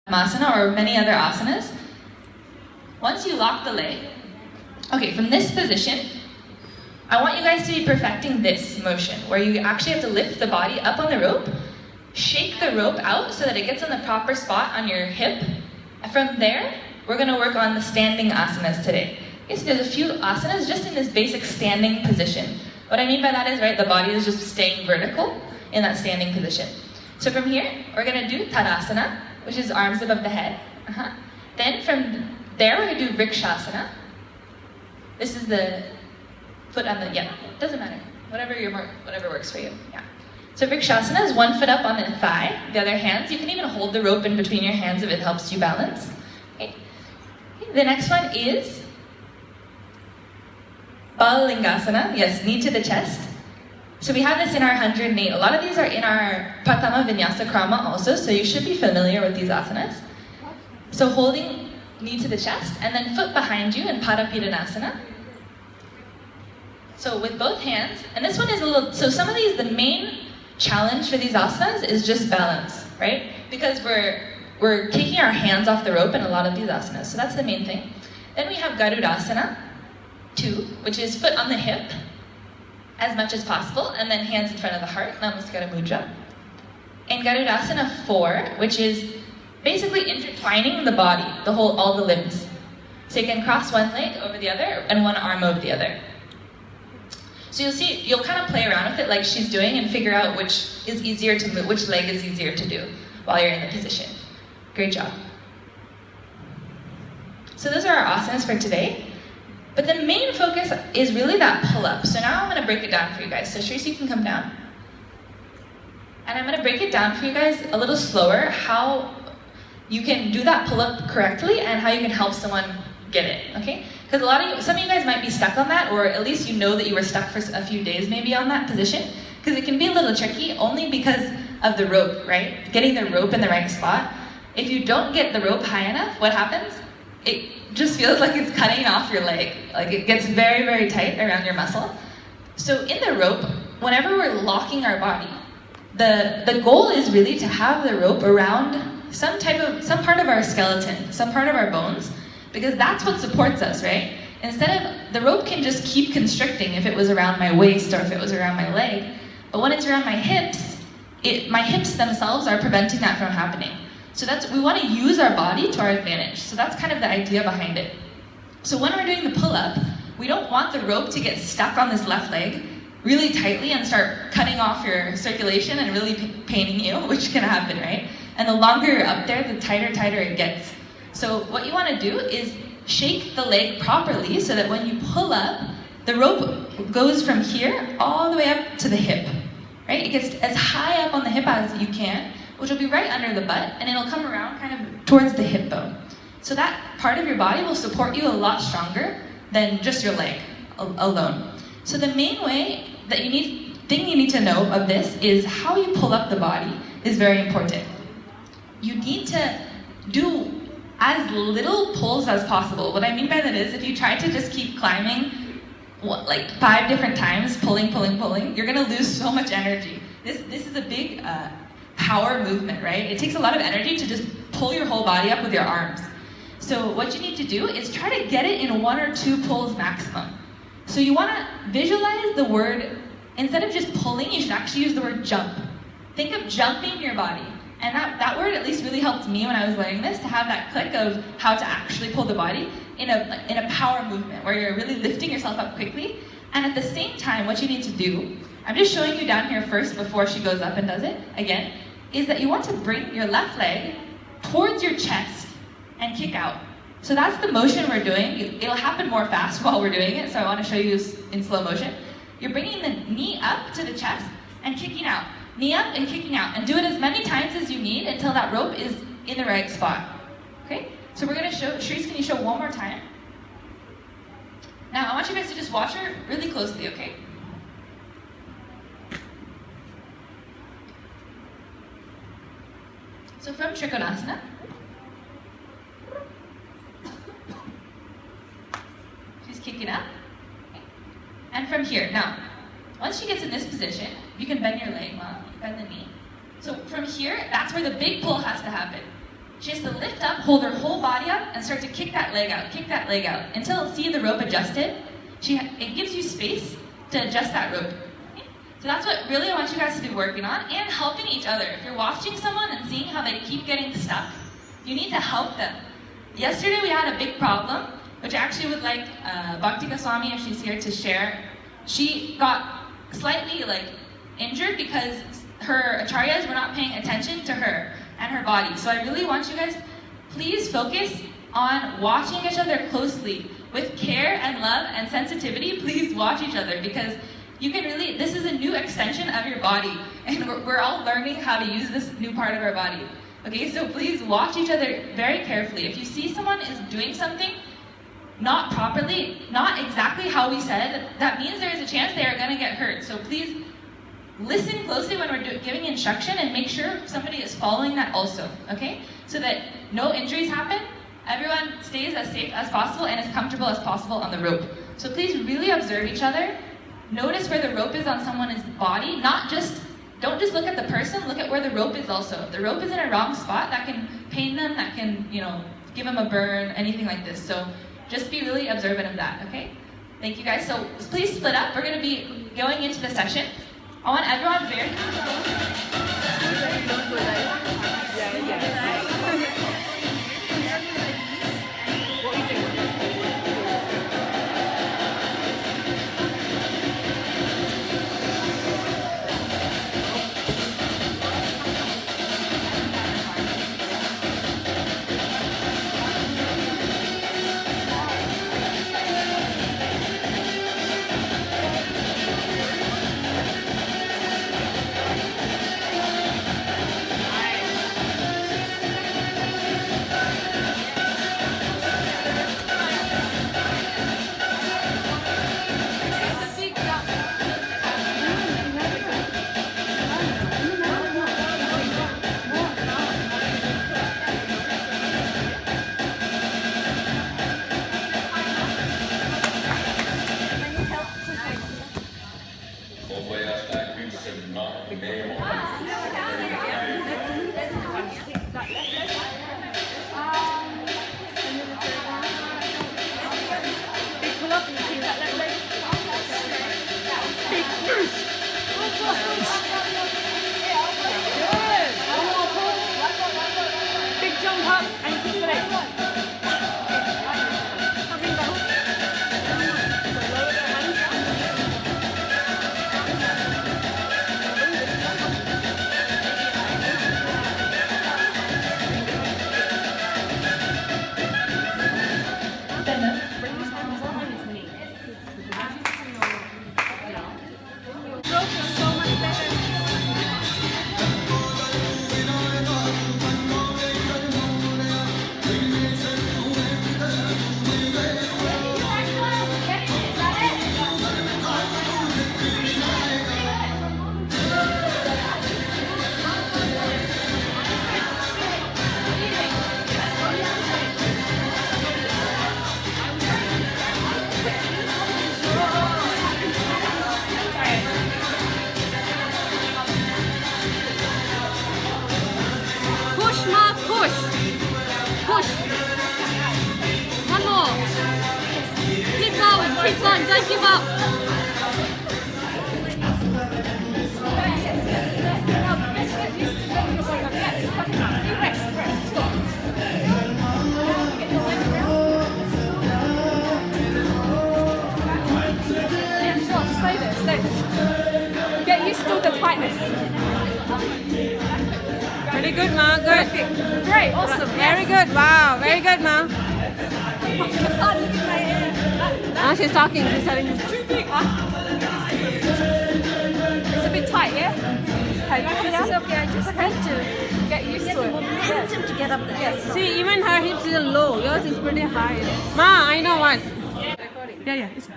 Asana or many other asanas. Once you lock the leg, okay, from this position, I want you guys to be perfecting this motion, where you actually have to lift the body up on the rope, shake the rope out so that it gets on the proper spot on your hip. And from there, we're going to work on the standing asanas today. Okay, so there's a few asanas just in this basic standing position. What I mean by that is, right, the body is just staying vertical in that standing position. So from here, we're going to do Tadasana, which is arms above the head. Then from there, we're going to do Vrikshasana. This is the foot on the, doesn't matter. Whatever works for you, So Vrikshasana is one foot up on the thigh, the other hands. You can even hold the rope in between your hands if it helps you balance. Okay. The next one is Balalingasana, yes, knee to the chest. So we have this in our 108. A lot of these are in our Pratama Vinyasa Krama also, so you should be familiar with these asanas. So holding knee to the chest, and then foot behind you in Parapidanasana. So with both hands, and this one is a little, so some of these, the main challenge for these asanas is just balance, right? Because we're taking our hands off the rope in a lot of these asanas, so that's the main thing. Then we have Garudasana 2, which is foot on the hip, as much as possible, and then hands in front of the heart, Namaskara Mudra. And Garudasana 4, which is basically intertwining the body, all the limbs. So you can cross one leg over the other, and one arm over the other. So you'll kind of play around with it like she's doing and figure out which is easier to move, which leg is easier to do while you're in the position. Great job. So those are our asanas for today. But the main focus is really that pull-up. So now I'm going to break it down for you guys. So Shreese, you can come down. And I'm going to break it down for you guys a little slower, how you can do that pull-up correctly and how you can help someone get it, okay? Because some of you guys might be stuck on that, or at least you know that you were stuck for a few days maybe on that position, because it can be a little tricky only because of the rope, right? Getting the rope in the right spot. If you don't get the rope high enough, what happens? It just feels like it's cutting off your leg. Like it gets very, very tight around your muscle. So in the rope, whenever we're locking our body, the goal is really to have the rope around some part of our skeleton, some part of our bones, because that's what supports us, right? Instead of, the rope can just keep constricting if it was around my waist or if it was around my leg, but when it's around my hips themselves are preventing that from happening. So we want to use our body to our advantage. So that's kind of the idea behind it. So when we're doing the pull-up, we don't want the rope to get stuck on this left leg really tightly and start cutting off your circulation and really paining you, which can happen, right? And the longer you're up there, the tighter it gets. So what you want to do is shake the leg properly so that when you pull up, the rope goes from here all the way up to the hip, right? It gets as high up on the hip as you can, which will be right under the butt, and it'll come around kind of towards the hip bone. So that part of your body will support you a lot stronger than just your leg alone. So the main thing you need to know of this is how you pull up the body is very important. You need to do as little pulls as possible. What I mean by that is if you try to just keep climbing like 5 different times, pulling, you're gonna lose so much energy. This is a big power movement, right? It takes a lot of energy to just pull your whole body up with your arms. So what you need to do is try to get it in 1 or 2 pulls maximum. So you wanna visualize the word, instead of just pulling, you should actually use the word jump. Think of jumping your body. And that word at least really helped me when I was learning this, to have that click of how to actually pull the body in a power movement, where you're really lifting yourself up quickly. And at the same time, what you need to do, I'm just showing you down here first before she goes up and does it, again, is that you want to bring your left leg towards your chest and kick out. So that's the motion we're doing. It'll happen more fast while we're doing it, so I want to show you in slow motion. You're bringing the knee up to the chest and kicking out. Knee up and kicking out, and do it as many times as you need until that rope is in the right spot. Okay? So we're going to show, Shreese, can you show one more time? Now I want you guys to just watch her really closely, okay? So from Trikonasana, she's kicking up. Okay. And from here, now, once she gets in this position, you can bend your leg, bend the knee. So from here, that's where the big pull has to happen. She has to lift up, hold her whole body up, and start to kick that leg out, until, see the rope adjusted? It gives you space to adjust that rope. Okay? So that's what really I want you guys to be working on, and helping each other. If you're watching someone and seeing how they keep getting stuck, you need to help them. Yesterday we had a big problem, which I actually would like Bhakti Goswami, if she's here, to share. She got slightly injured because her acharyas were not paying attention to her and her body. So I really want you guys, please focus on watching each other closely. With care and love and sensitivity, please watch each other, because you can really, this is a new extension of your body, and we're all learning how to use this new part of our body. Okay, so please watch each other very carefully. If you see someone is doing something not properly, not exactly how we said, that means there is a chance they are going to get hurt. So please listen closely when we're giving instruction, and make sure somebody is following that also, okay? So that no injuries happen, everyone stays as safe as possible and as comfortable as possible on the rope. So please really observe each other. Notice where the rope is on someone's body. Don't just look at the person, look at where the rope is also. If the rope is in a wrong spot, that can pain them, that can, give them a burn, anything like this. So just be really observant of that, okay? Thank you guys. So please split up. We're gonna be going into the session. I want everyone very Don't give up. Stay there. Get used to the tightness. Very good, Ma. Good. Perfect. Great. Awesome. Very good. Wow. Very good, Ma. Oh, look at my hair. Now she's talking. She's telling me. Too big. It's a bit tight, yeah? Okay, this is okay. I just have to get used to it. Momentum to get up there. Yes. See, even her hips is low. Yours is pretty high. Ma, I know what. Yeah. It's...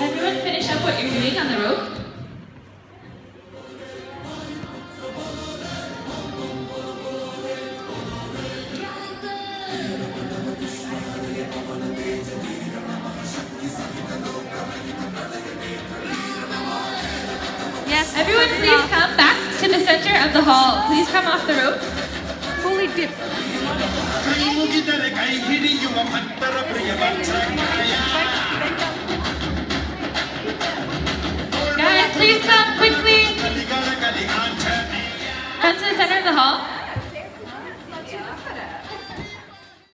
Everyone finish up what you're doing on the rope. center of the hall, please come off the rope. Fully dip. ಕೈ ಮುಗಿದರೆ ಕೈ ಹಿಡಿಯುವ ಭಕ್ತರ ಪ್ರಿಯ ಭಕ್ತ